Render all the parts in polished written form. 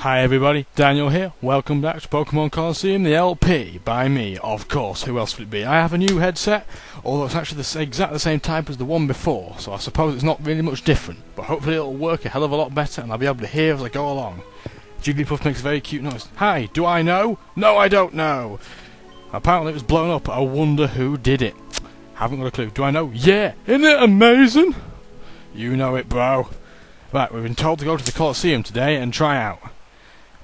Hi everybody, Daniel here. Welcome back to Pokemon Colosseum, the LP, by me, of course. Who else would it be? I have a new headset, although it's actually exactly the same type as the one before, so I suppose it's not really much different, but hopefully it'll work a hell of a lot better and I'll be able to hear as I go along. Jigglypuff makes a very cute noise. Hi, do I know? No, I don't know! Apparently it was blown up. I wonder who did it. Haven't got a clue. Do I know? Yeah! Isn't it amazing? You know it, bro. Right, we've been told to go to the Colosseum today and try out.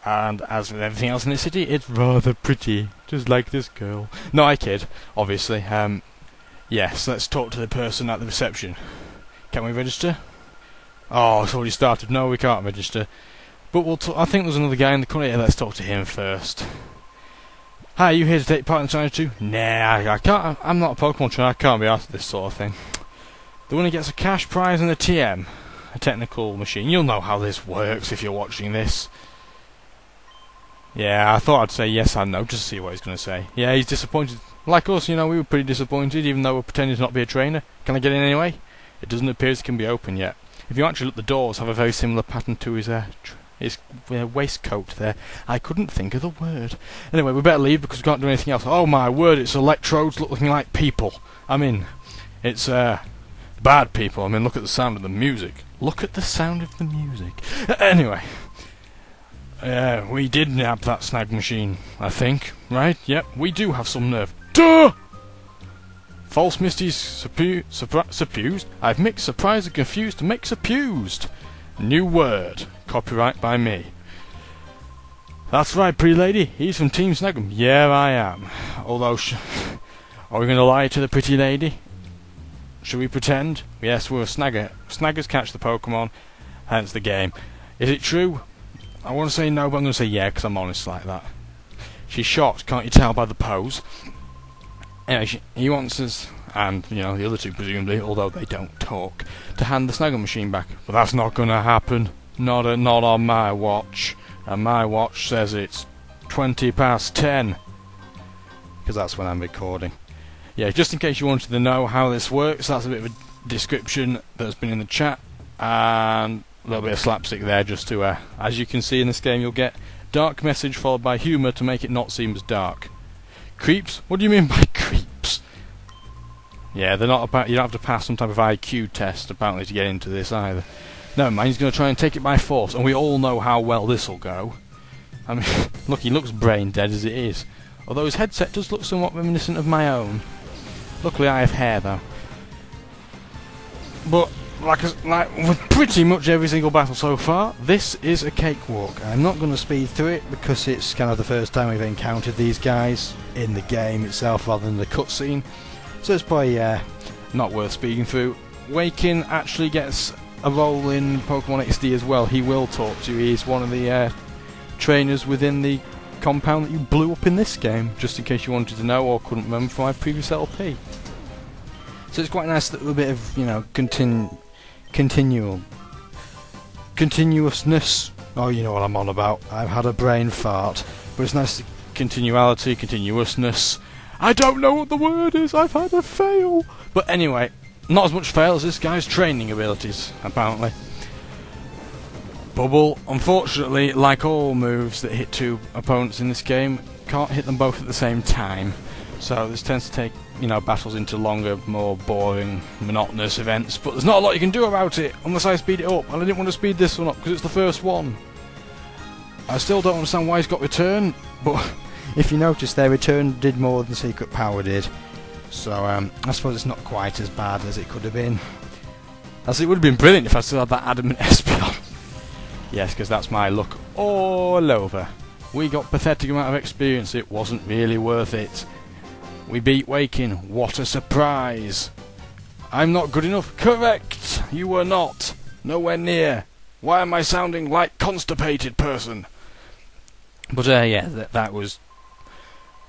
And as with everything else in the city, it's rather pretty, just like this girl. No, I kid, obviously. Yes, let's talk to the person at the reception. Can we register? Oh, it's already started. No, we can't register. But I think there's another guy in the corner. Yeah, let's talk to him first. Hi, are you here to take part in the challenge too? Nah, I can't. I'm not a Pokemon trainer. I can't be asked this sort of thing. The winner gets a cash prize and a TM, a technical machine. You'll know how this works if you're watching this. Yeah, I thought I'd say yes and no, just to see what he's going to say. Yeah, he's disappointed. Like us, you know, we were pretty disappointed, even though we're pretending to not be a trainer. Can I get in anyway? It doesn't appear as it can be open yet. If you actually look, the doors have a very similar pattern to his waistcoat there. I couldn't think of the word. Anyway, we better leave because we can't do anything else. Oh my word, it's electrodes looking like people. I mean, it's bad people. I mean, look at the sound of the music. Look at the sound of the music. Anyway. We did nab that snag machine, I think, right? Yep, we do have some nerve. Duh! False Misty's suffused. I've mixed surprised and confused to make suffused. New word. Copyright by me. That's right, pretty lady. He's from Team Snag'em. Yeah, I am. Although, are we going to lie to the pretty lady? Should we pretend? Yes, we're a snagger. Snaggers catch the Pokemon, hence the game. Is it true? I want to say no, but I'm going to say yeah, because I'm honest like that. She's shocked, can't you tell by the pose? Anyway, he wants us, and, you know, the other two presumably, although they don't talk, to hand the Snaggle machine back. But that's not going to happen. Not on my watch. And my watch says it's 20 past 10. Because that's when I'm recording. Yeah, just in case you wanted to know how this works, that's a bit of a description that's been in the chat. And a little bit of slapstick there just to, as you can see in this game, you'll get dark message followed by humour to make it not seem as dark. Creeps? What do you mean by creeps? Yeah, they're not about. You don't have to pass some type of IQ test apparently to get into this either. Never mind, he's going to try and take it by force, and we all know how well this will go. I mean, look, he looks brain dead as it is. Although his headset does look somewhat reminiscent of my own. Luckily, I have hair though. But like with pretty much every single battle so far, this is a cakewalk. I'm not going to speed through it because it's kind of the first time we've encountered these guys in the game itself rather than the cutscene. So it's probably not worth speeding through. Wakin actually gets a role in Pokemon XD as well. He will talk to you. He's one of the trainers within the compound that you blew up in this game, just in case you wanted to know or couldn't remember from my previous LP. So it's quite nice, that little bit of, you know, continuousness. Oh, you know what I'm on about. I've had a brain fart. But it's nice, continuality, continuousness. I don't know what the word is. I've had a fail. But anyway, not as much fail as this guy's training abilities, apparently. Bubble, unfortunately, like all moves that hit two opponents in this game, can't hit them both at the same time. So this tends to take, you know, battles into longer, more boring, monotonous events, but there's not a lot you can do about it unless I speed it up, and I didn't want to speed this one up because it's the first one. I still don't understand why he's got return, but if you notice, their return did more than Secret Power did. So I suppose it's not quite as bad as it could have been. As it would have been brilliant if I still had that Adamant Espeon. Yes, because that's my luck all over. We got pathetic amount of experience, it wasn't really worth it. We beat Wakin, what a surprise! I'm not good enough? Correct! You were not! Nowhere near! Why am I sounding like constipated person? But yeah, that was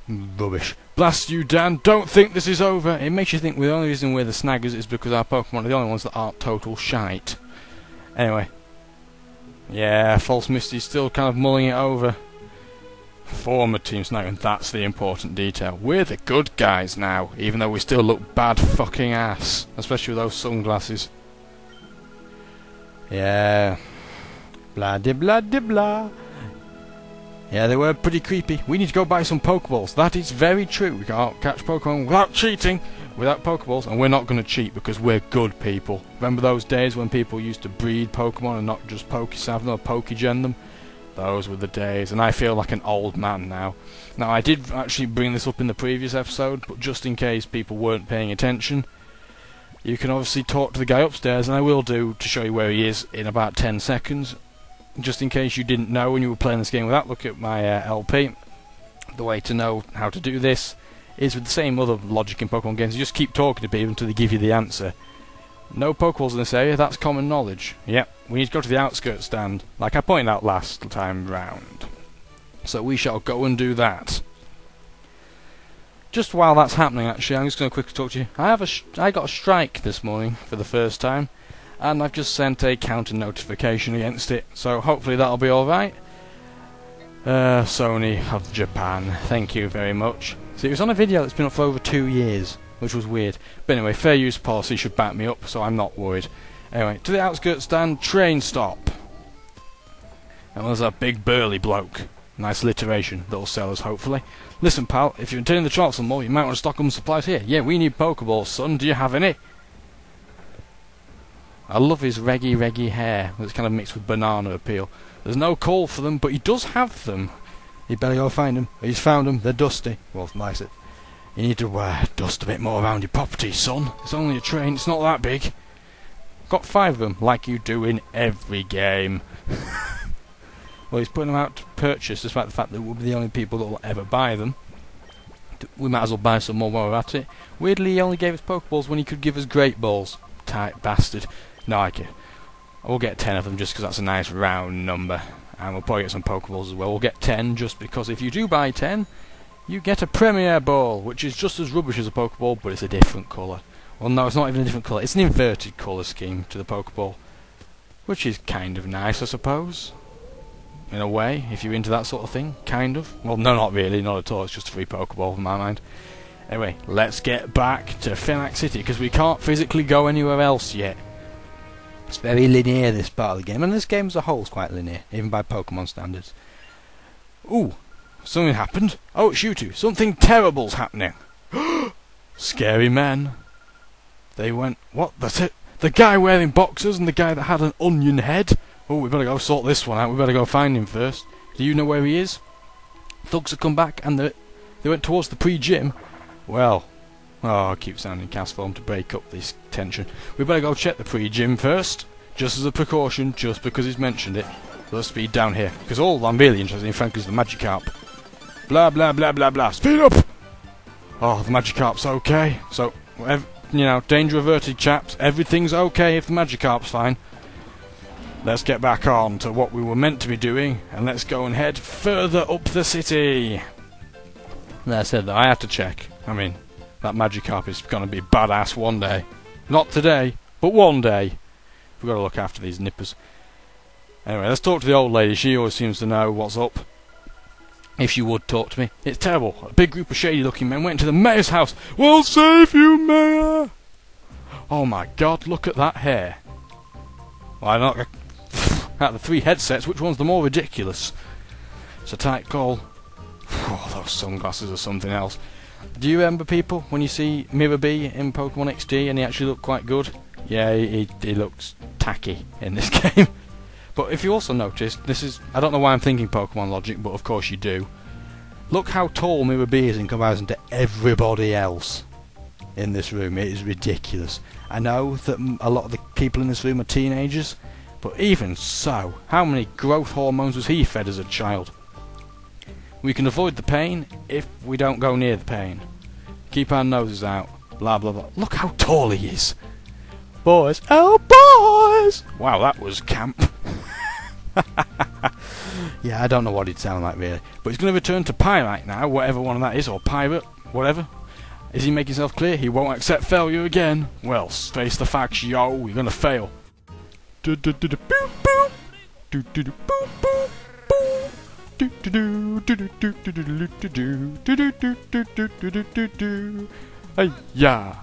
rubbish. Blast you, Dan, don't think this is over! It makes you think the only reason we're the snaggers is because our Pokemon are the only ones that aren't total shite. Anyway. Yeah, False Misty's still kind of mulling it over. Former Team Snag'em, and that's the important detail. We're the good guys now, even though we still look bad fucking ass. Especially with those sunglasses. Yeah. Blah de blah de blah. Yeah, they were pretty creepy. We need to go buy some Pokeballs. That is very true. We can't catch Pokemon without cheating, without Pokeballs, and we're not going to cheat because we're good people. Remember those days when people used to breed Pokemon and not just Pokesav them or Pokegen them? Those were the days, and I feel like an old man now. Now, I did actually bring this up in the previous episode, but just in case people weren't paying attention, you can obviously talk to the guy upstairs, and I will do to show you where he is in about 10 seconds. Just in case you didn't know when you were playing this game without looking at my LP, the way to know how to do this is with the same other logic in Pokemon games. You just keep talking to people until they give you the answer. No Pokeballs in this area, that's common knowledge. Yep, we need to go to the outskirts stand, like I pointed out last time round. So we shall go and do that. Just while that's happening, actually, I'm just going to quickly talk to you. I got a strike this morning for the first time, and I've just sent a counter notification against it, so hopefully that'll be alright. Sony of Japan, thank you very much. See, it was on a video that's been up for over 2 years, which was weird. But anyway, fair use policy should back me up, so I'm not worried. Anyway, to the outskirts stand, train stop. And there's a big burly bloke. Nice alliteration that'll sell us, hopefully. Listen, pal, if you're intending to travel some more, you might want to stock up some supplies here. Yeah, we need Pokeballs, son. Do you have any? I love his reggy hair, that's kind of mixed with banana appeal. There's no call for them, but he does have them. You better go find them. He's found them. They're dusty. Well, nice it. You need to dust a bit more around your property, son. It's only a train. It's not that big. Got 5 of them, like you do in every game. Well, he's putting them out to purchase, despite the fact that we'll be the only people that will ever buy them. We might as well buy some more while we're at it. Weirdly, he only gave us Pokeballs when he could give us Great Balls. Tight bastard. No, I kid. We'll get 10 of them just because that's a nice round number. And we'll probably get some Pokeballs as well. We'll get 10 just because if you do buy 10, you get a Premier Ball, which is just as rubbish as a Pokeball, but it's a different colour. Well, no, it's not even a different colour. It's an inverted colour scheme to the Pokeball, which is kind of nice, I suppose. In a way, if you're into that sort of thing, kind of. Well, no, not really, not at all. It's just a free Pokeball in my mind. Anyway, let's get back to Phenac City, because we can't physically go anywhere else yet. It's very linear, this part of the game, and this game as a whole is quite linear, even by Pokemon standards. Ooh, something happened. Oh, it's you two. Something terrible's happening. Scary men. They went, what? That's it. The guy wearing boxers and the guy that had an onion head. Oh, we better go sort this one out. We better go find him first. Do you know where he is? Thugs have come back and they went towards the pre-gym. Well, oh, I keep sounding cast form to break up this tension. We better go check the pre-gym first, just as a precaution, just because he's mentioned it. Let's speed down here, because all I'm really interested in, frankly, is the Magikarp. Blah, blah, blah, blah, blah. Speed up! Oh, the Magikarp's okay. So, you know, danger averted, chaps. Everything's okay if the Magikarp's fine. Let's get back on to what we were meant to be doing, and let's go and head further up the city. That said, though, I have to check. I mean, that Magikarp is going to be badass one day. Not today, but one day. We've got to look after these nippers. Anyway, let's talk to the old lady. She always seems to know what's up. If she would talk to me. It's terrible. A big group of shady-looking men went into the mayor's house. We'll save you, mayor! Oh my god, look at that hair. Well, I don't know. Out of the 3 headsets, which one's the more ridiculous? It's a tight call. Oh, those sunglasses are something else. Do you remember, people, when you see Mirror B in Pokemon XD and he actually looked quite good? Yeah, he looks tacky in this game. But if you also notice, this is... I don't know why I'm thinking Pokemon logic, but of course you do. Look how tall Mirror B is in comparison to everybody else in this room. It is ridiculous. I know that a lot of the people in this room are teenagers, but even so, how many growth hormones was he fed as a child? We can avoid the pain if we don't go near the pain. Keep our noses out. Blah, blah, blah. Look how tall he is. Boys. Oh, boys! Wow, that was camp. Yeah, I don't know what he'd sound like, really. But he's going to return to Pyrite now, whatever one of that is, or Pirate, whatever. Is he making himself clear? He won't accept failure again. Well, face the facts, yo. You're going to fail. Hey, yeah.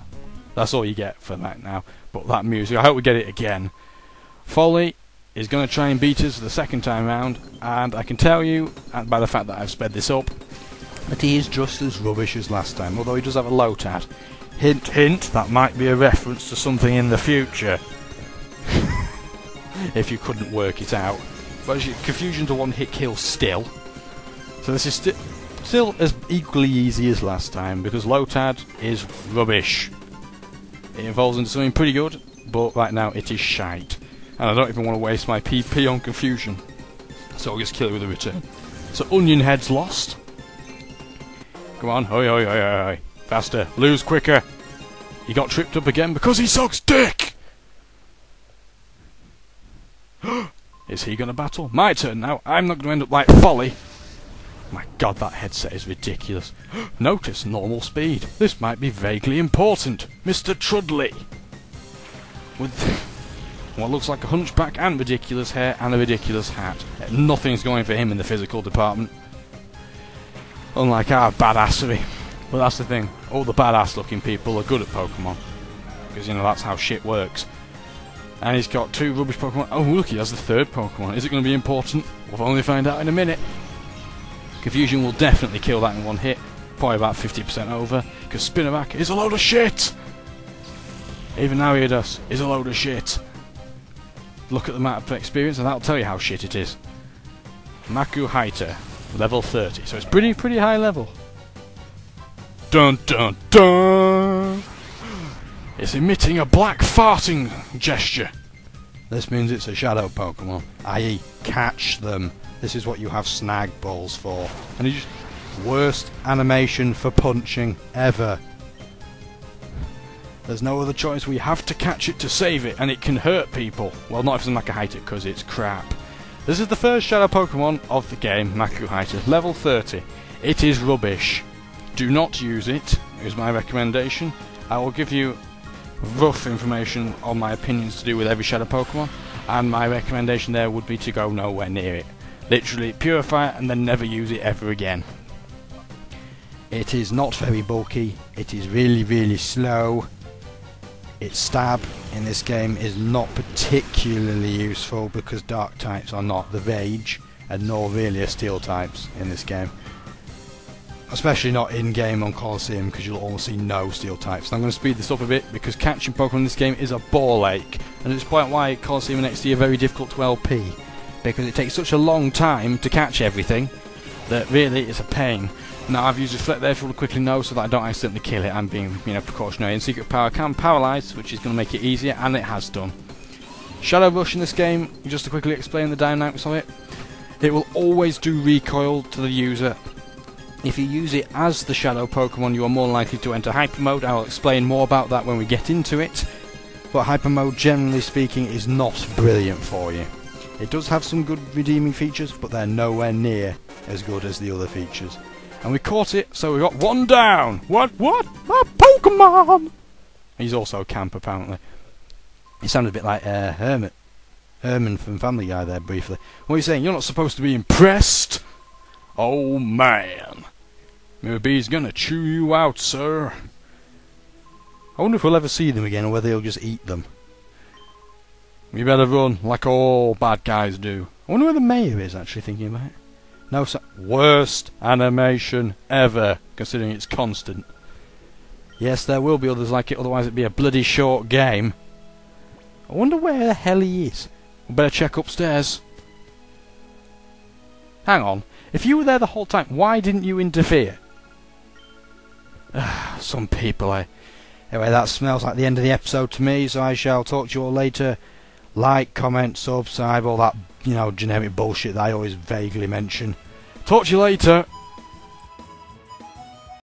That's all you get for that now. But that music, I hope we get it again. Folly, is going to try and beat us the second time round, and I can tell you, by the fact that I've sped this up, that he is just as rubbish as last time, although he does have a low tat. Hint, hint, that might be a reference to something in the future. If you couldn't work it out. But confusion to one hit kill still. So this is still as equally easy as last time, because Lotad is rubbish. It evolves into something pretty good, but right now it is shite. And I don't even want to waste my PP on confusion. So I'll just kill it with a return. So Onion Head's lost. Come on, hoi hoi hoi hoi hoi. Faster, lose quicker. He got tripped up again because he sucks dick! Is he gonna battle? My turn now. I'm not gonna end up like Folly. My god, that headset is ridiculous. Notice normal speed. This might be vaguely important. Mr. Trudley. With what looks like a hunchback and ridiculous hair and a ridiculous hat. Nothing's going for him in the physical department. Unlike our badassery. But that's the thing. All the badass looking people are good at Pokemon. Because, you know, that's how shit works. And he's got 2 rubbish Pokemon. Oh, look, he has the 3rd Pokemon. Is it going to be important? We'll only find out in a minute. Confusion will definitely kill that in one hit. Probably about 50% over. Because Spinarak is a load of shit! Even Ariados is a load of shit. Look at the map of experience and that'll tell you how shit it is. Makuhita, level 30. So it's pretty high level. Dun dun dun! It's emitting a black farting gesture. This means it's a shadow Pokemon, i.e. catch them. This is what you have snag balls for. And it's just worst animation for punching ever. There's no other choice, we have to catch it to save it, and it can hurt people. Well, not if it's Makuhita, because it's crap. This is the first shadow Pokemon of the game, Makuhita, level 30. It is rubbish. Do not use it, is my recommendation. I will give you rough information on my opinions to do with every shadow Pokemon, and my recommendation there would be to go nowhere near it. Literally purify it and then never use it ever again. It is not very bulky, it is really slow. Its stab in this game is not particularly useful because dark types are not the rage, and nor really are steel types in this game. Especially not in-game on Colosseum, because you'll almost see no steel types. And I'm going to speed this up a bit because catching Pokemon in this game is a ball ache, and it's quite why Colosseum and XD are very difficult to LP, because it takes such a long time to catch everything that really it's a pain. Now I've used Reflect there if you want to quickly know, so that I don't accidentally kill it. I'm being, you know, precautionary. And Secret Power can paralyse, which is going to make it easier, and it has done. Shadow Rush in this game, just to quickly explain the dynamics of it, it will always do recoil to the user. If you use it as the shadow Pokemon, you are more likely to enter Hyper Mode. I'll explain more about that when we get into it. But Hyper Mode, generally speaking, is not brilliant for you. It does have some good redeeming features, but they're nowhere near as good as the other features. And we caught it, so we got 1 down! What? A Pokemon! He's also a camp, apparently. He sounded a bit like Herman from Family Guy there, briefly. What are you saying? You're not supposed to be impressed? Oh, man. Maybe he's gonna chew you out, sir. I wonder if we'll ever see them again, or whether he'll just eat them. We better run, like all bad guys do. I wonder where the mayor is, actually, thinking about it. No, worst animation ever, considering it's constant. Yes, there will be others like it, otherwise it'd be a bloody short game. I wonder where the hell he is. We better check upstairs. Hang on, if you were there the whole time, why didn't you interfere? Some people, eh? Anyway, that smells like the end of the episode to me, so I shall talk to you all later. Like, comment, subscribe, all that, you know, generic bullshit that I always vaguely mention. Talk to you later.